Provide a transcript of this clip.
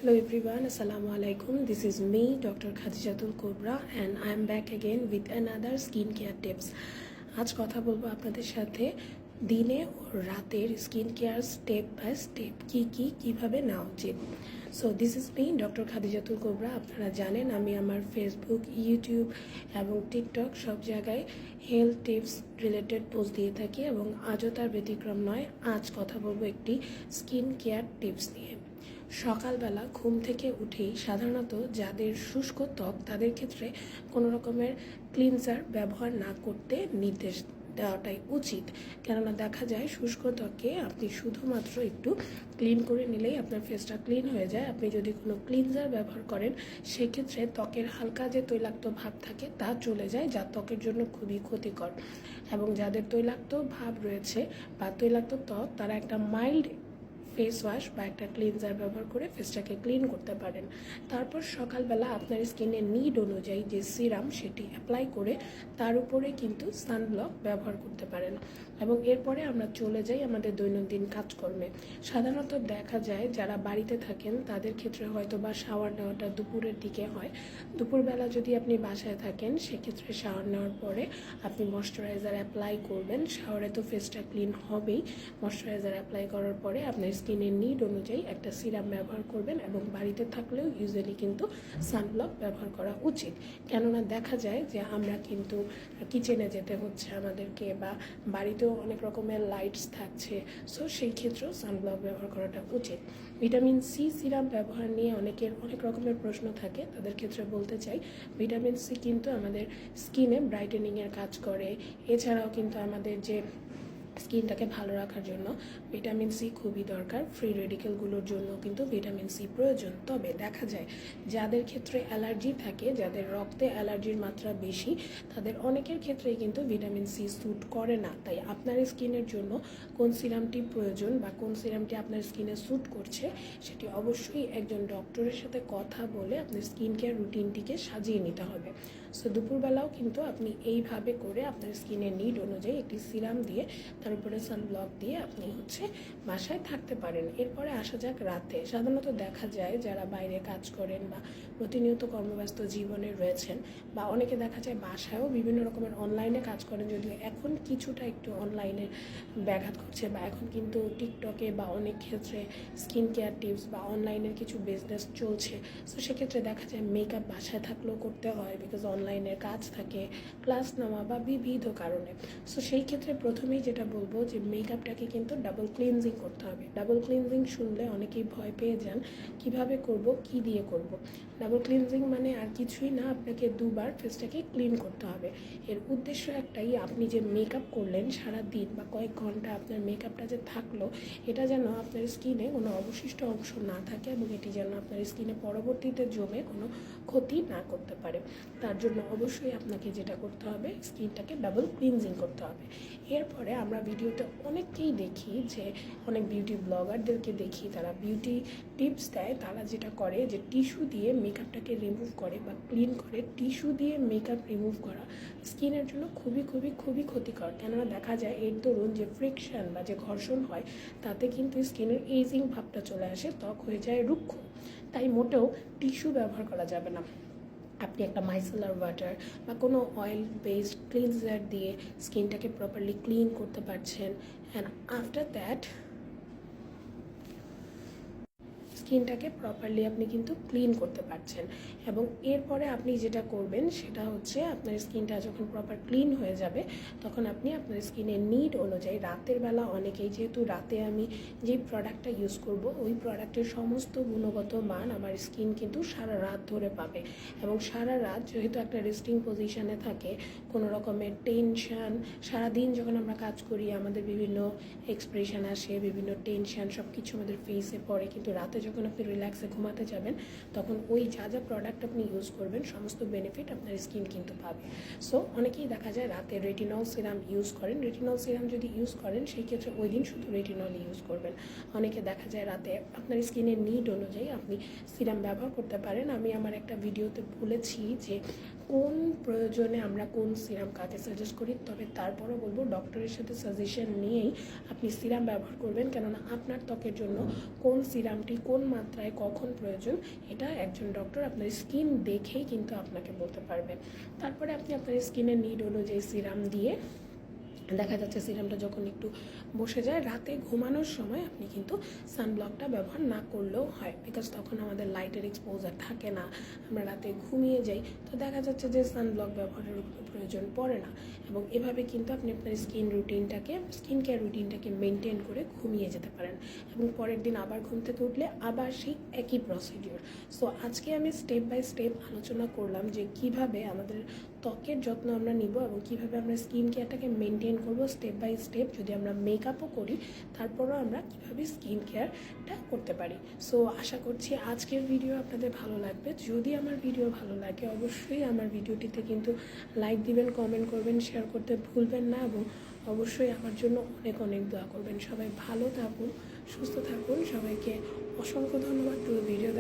Hello everyone, Assalamu alaikum. This is me, Dr. Khadijatul Kobra, and I am back again with another skincare tips. আজ কথা বলবো আপনাদের সাথে দিনে ও রাতের skin care step by step কিভাবে নেওয়া উচিত। So this is me doctor Khadijatul Kubra. আপনারা জানেন আমি আমার ফেসবুক, ইউটিউব এবং টিকটক সব জায়গায় হেলথ টিপস রিলেটেড পোস্ট দিয়ে থাকি এবং আজও তার ব্যতিক্রম নয়। আজ কথা বলবো একটি স্কিন কেয়ার টিপস নিয়ে। সকালবেলা ঘুম থেকে উঠেই সাধারণত যাদের শুষ্ক ত্বক তাদের ক্ষেত্রে কোনো রকমের ক্লিনজার ব্যবহার না করতে নির্দেশ দেওয়াটাই উচিত, কেননা দেখা যায় শুষ্ক ত্বকে আপনি শুধুমাত্র একটু ক্লিন করে নিলেই আপনার ফেসটা ক্লিন হয়ে যায়। আপনি যদি কোনো ক্লিনজার ব্যবহার করেন সেক্ষেত্রে ত্বকের হালকা যে তৈলাক্ত ভাব থাকে তা চলে যায়, যা ত্বকের জন্য খুবই ক্ষতিকর। এবং যাদের তৈলাক্ত ভাব রয়েছে বা তৈলাক্ত ত্বক, তারা একটা মাইল্ড ফেস ওয়াশ বা একটা ক্লিনজার ব্যবহার করে ফেসটাকে ক্লিন করতে পারেন। তারপর সকালবেলা আপনার স্কিনের নিড অনুযায়ী যে সিরাম সেটি অ্যাপ্লাই করে তার উপরে কিন্তু সানব্লক ব্যবহার করতে পারেন। এবং এরপরে আমরা চলে যাই আমাদের দৈনন্দিন কাজকর্মে। সাধারণত দেখা যায় যারা বাড়িতে থাকেন তাদের ক্ষেত্রে হয়তো বা শাওয়ার নেওয়াটা দুপুরের দিকে হয়। দুপুরবেলা যদি আপনি বাসায় থাকেন সেক্ষেত্রে শাওয়ার নেওয়ার পরে আপনি ময়শ্চারাইজার অ্যাপ্লাই করবেন। শাওয়ারে তো ফেসটা ক্লিন হবেই, ময়শ্চারাইজার অ্যাপ্লাই করার পরে আপনার স্কিনের নিড অনুযায়ী একটা সিরাম ব্যবহার করবেন এবং বাড়িতে থাকলেও ইউজুয়ালি কিন্তু সানব্লক ব্যবহার করা উচিত, কেননা দেখা যায় যে আমরা কিন্তু কিচেনে যেতে হচ্ছে আমাদেরকে বা বাড়িতেও অনেক রকমের লাইটস থাকছে, সো সেই ক্ষেত্রেও সানব্লক ব্যবহার করাটা উচিত। ভিটামিন সি সিরাম ব্যবহার নিয়ে অনেকের অনেক রকমের প্রশ্ন থাকে, তাদের ক্ষেত্রে বলতে চাই ভিটামিন সি কিন্তু আমাদের স্কিনে ব্রাইটেনিংয়ের কাজ করে। এছাড়াও কিন্তু আমাদের যে স্কিনটাকে ভালো রাখার জন্য ভিটামিন সি খুবই দরকার। ফ্রি রেডিকেলগুলোর জন্য কিন্তু ভিটামিন সি প্রয়োজন। তবে দেখা যায় যাদের ক্ষেত্রে অ্যালার্জি থাকে, যাদের রক্তে অ্যালার্জির মাত্রা বেশি, তাদের অনেকের ক্ষেত্রেই কিন্তু ভিটামিন সি স্যুট করে না। তাই আপনার স্কিনের জন্য কোন সিরামটি প্রয়োজন বা কোন সিরামটি আপনার স্কিনে স্যুট করছে সেটি অবশ্যই একজন ডক্টরের সাথে কথা বলে আপনার স্কিন কেয়ার রুটিনটিকে সাজিয়ে নিতে হবে। সো দুপুরবেলাও কিন্তু আপনি এইভাবে করে আপনার স্কিনের নিড অনুযায়ী একটি সিরাম দিয়ে তার উপরে সানব্লক দিয়ে আপনি বাসায় থাকতে পারেন। এরপরে আসা যাক রাতে। সাধারণত দেখা যায় যারা বাইরে কাজ করেন বা প্রতিনিয়ত কর্মব্যস্ত জীবনে রয়েছেন বা অনেকে দেখা যায় বাসায়ও বিভিন্ন রকমের অনলাইনে কাজ করেন, যদিও এখন কিছুটা একটু অনলাইনে ব্যাঘাত ঘটছে বা এখন কিন্তু টিকটকে বা অনেক ক্ষেত্রে স্কিন কেয়ার টিপস বা অনলাইনের কিছু বিজনেস চলছে। সো সেক্ষেত্রে দেখা যায় মেকআপ বাসায় থাকলেও করতে হয়, বিকজ অনলাইনের কাজ থাকে, ক্লাস নেওয়া বা বিবিধ কারণে। সো সেই ক্ষেত্রে প্রথমেই যেটা বলবো যে মেকআপটাকে কিন্তু ডাবল ক্লিনজিং করতে হবে। ডাবল ক্লিনজিং শুনলে অনেকেই ভয় পেয়ে যান, কিভাবে করব, কি দিয়ে করব। ডাবল ক্লিনজিং মানে আর কিছুই না, আপনাকে দুবার ফেসটাকে ক্লিন করতে হবে। এর উদ্দেশ্য একটাই, আপনি যে মেকআপ করলেন সারা দিন বা কয়েক ঘন্টা আপনার মেকআপটা যে থাকলো, এটা যেন আপনার স্কিনে কোনো অবশিষ্ট অংশ না থাকে এবং এটি যেন আপনার স্কিনে পরবর্তীতে জমে কোনো ক্ষতি না করতে পারে। তার জন্য অবশ্যই আপনাকে যেটা করতে হবে, স্কিনটাকে ডাবল ক্লিনজিং করতে হবে। এরপরে আমরা ভিডিওতে অনেককেই দেখি যে অনেক বিউটি ব্লগারদেরকে দেখি তারা বিউটি টিপস দেয়। তারা যেটা করে যে টিস্যু দিয়ে মেকআপটাকে রিমুভ করে বা ক্লিন করে। টিস্যু দিয়ে মেকআপ রিমুভ করা স্কিনের জন্য খুবই খুবই খুবই ক্ষতিকর, কেননা দেখা যায় এর দরুন যে ফ্রিকশন বা যে ঘর্ষণ হয় তাতে কিন্তু স্কিনের এজিং ভাবটা চলে আসে, ত্বক হয়ে যায় রুক্ষ। তাই মোটেও টিস্যু ব্যবহার করা যাবে না। আপনি একটা মাইসেলার ওয়াটার বা কোনো অয়েল বেসড ক্লিনজার দিয়ে স্কিনটাকে প্রপারলি ক্লিন করতে পারছেন। অ্যান্ড আফটার দ্যাট স্কিনটাকে প্রপারলি আপনি কিন্তু ক্লিন করতে পারছেন। এবং এরপরে আপনি যেটা করবেন সেটা হচ্ছে, আপনার স্কিনটা যখন প্রপার ক্লিন হয়ে যাবে তখন আপনি আপনার স্কিনের নিড অনুযায়ী রাতের বেলা, অনেকেই যেহেতু রাতে আমি যে প্রোডাক্টটা ইউজ করব ওই প্রোডাক্টের সমস্ত গুণগত মান আমার স্কিন কিন্তু সারা রাত ধরে পাবে। এবং সারা রাত যেহেতু একটা রেস্টিং পজিশানে থাকে, কোনো রকমের টেনশান, সারাদিন যখন আমরা কাজ করি আমাদের বিভিন্ন এক্সপ্রেশন আসে, বিভিন্ন টেনশান সব কিছু আমাদের ফেসে পড়ে, কিন্তু রাতে যখন আপনি রিল্যাক্সে ঘুমাতে যাবেন তখন ওই যা যা প্রোডাক্ট আপনি ইউজ করবেন সমস্ত বেনিফিট আপনার স্কিন কিন্তু পাবে। সো অনেকেই দেখা যায় রাতে রেটিনল সিরাম ইউজ করেন। রেটিনল সিরাম যদি ইউজ করেন সেই ক্ষেত্রে ওই দিন শুধু রেটিনল ইউজ করবেন। অনেকে দেখা যায় রাতে আপনার স্কিনের নিড অনুযায়ী আপনি সিরাম ব্যবহার করতে পারেন। আমি আমার একটা ভিডিওতে বলেছি যে কোন প্রয়োজনে আমরা কোন সিরাম কাকে সাজেস্ট করি, তবে তারপরও বলবো ডক্টরের সাথে সাজেশন নিয়েই আপনি সিরাম ব্যবহার করবেন, কেননা আপনার ত্বকের জন্য কোন সিরামটি কোন মাত্রায় কখন প্রয়োজন এটা একজন ডক্টর আপনার স্কিন দেখেই কিন্তু আপনাকে বলতে পারবে। তারপরে আপনি আপনার স্কিনের নিড অনুযায়ী সিরাম দিয়ে, দেখা যাচ্ছে সিরামটা যখন একটু বসে যায়, রাতে ঘুমানোর সময় আপনি কিন্তু সানব্লকটা ব্যবহার না করলেও হয়, বিকজ তখন আমাদের লাইটের এক্সপোজার থাকে না, আমরা রাতে ঘুমিয়ে যাই, তো দেখা যাচ্ছে যে সানব্লক ব্যবহারের প্রয়োজন পড়ে না। এবং এভাবে কিন্তু আপনি আপনার স্কিন কেয়ার রুটিনটাকে মেনটেন করে ঘুমিয়ে যেতে পারেন, এবং পরের দিন আবার ঘুম থেকে উঠলে আবার সেই একই প্রসিডিওর। সো আজকে আমি স্টেপ বাই স্টেপ আলোচনা করলাম যে কিভাবে আমাদের ত্বকের যত্ন আমরা নিব এবং কিভাবে আমরা স্কিন কেয়ারটাকে মেনটেন করব স্টেপ বাই স্টেপ। যদি আমরা মেকআপও করি তারপরও আমরা কিভাবে স্কিন কেয়ারটা করতে পারি। সো আশা করছি আজকের ভিডিও আপনাদের ভালো লাগবে। যদি আমার ভিডিও ভালো লাগে অবশ্যই আমার ভিডিওটিতে কিন্তু লাইক দিবেন, কমেন্ট করবেন, শেয়ার করতে ভুলবেন না, এবং অবশ্যই আমার জন্য অনেক অনেক দোয়া করবেন। সবাই ভালো থাকুন, সুস্থ থাকুন, সবাইকে অসংখ্য ধন্যবাদ পুরো ভিডিও